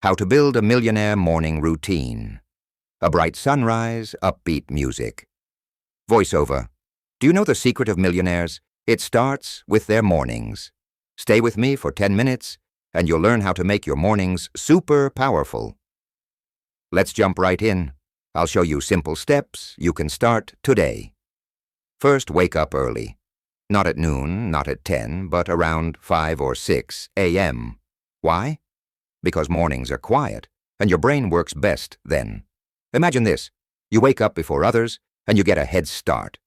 How to build a millionaire morning routine. A bright sunrise, upbeat music. Voiceover. Do you know the secret of millionaires? It starts with their mornings. Stay with me for 10 minutes, and you'll learn how to make your mornings super powerful. Let's jump right in. I'll show you simple steps you can start today. First, wake up early. Not at noon, not at 10, but around 5 or 6 a.m. Why? Because mornings are quiet, and your brain works best then. Imagine this. You wake up before others, and you get a head start.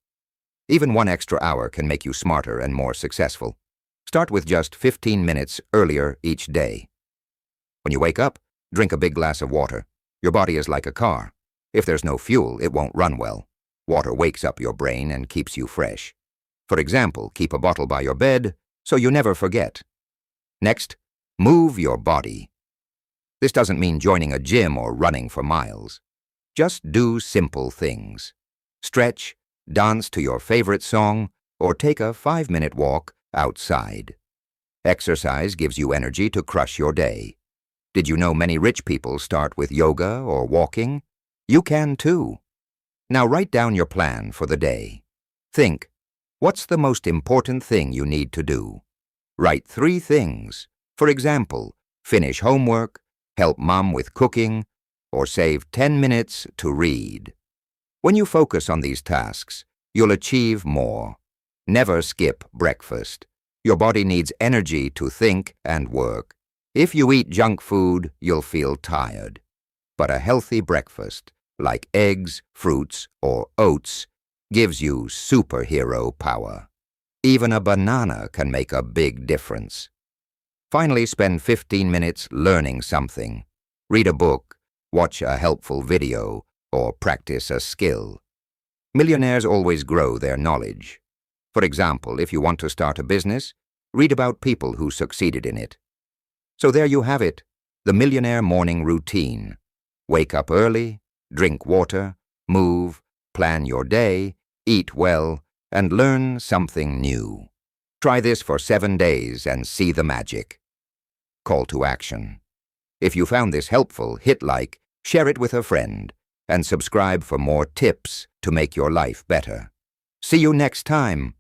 Even 1 extra hour can make you smarter and more successful. Start with just 15 minutes earlier each day. When you wake up, drink a big glass of water. Your body is like a car. If there's no fuel, it won't run well. Water wakes up your brain and keeps you fresh. For example, keep a bottle by your bed so you never forget. Next, move your body. This doesn't mean joining a gym or running for miles. Just do simple things. Stretch, dance to your favorite song, or take a 5-minute walk outside. Exercise gives you energy to crush your day. Did you know many rich people start with yoga or walking? You can too. Now write down your plan for the day. Think, what's the most important thing you need to do? Write 3 things. For example, finish homework, help mom with cooking, or save 10 minutes to read. When you focus on these tasks, you'll achieve more. Never skip breakfast. Your body needs energy to think and work. If you eat junk food, you'll feel tired. But a healthy breakfast, like eggs, fruits, or oats, gives you superhero power. Even a banana can make a big difference. Finally, spend 15 minutes learning something. Read a book, watch a helpful video, or practice a skill. Millionaires always grow their knowledge. For example, if you want to start a business, read about people who succeeded in it. So there you have it, the Millionaire Morning Routine. Wake up early, drink water, move, plan your day, eat well, and learn something new. Try this for 7 days and see the magic. Call to action. If you found this helpful, hit like, share it with a friend, and subscribe for more tips to make your life better. See you next time.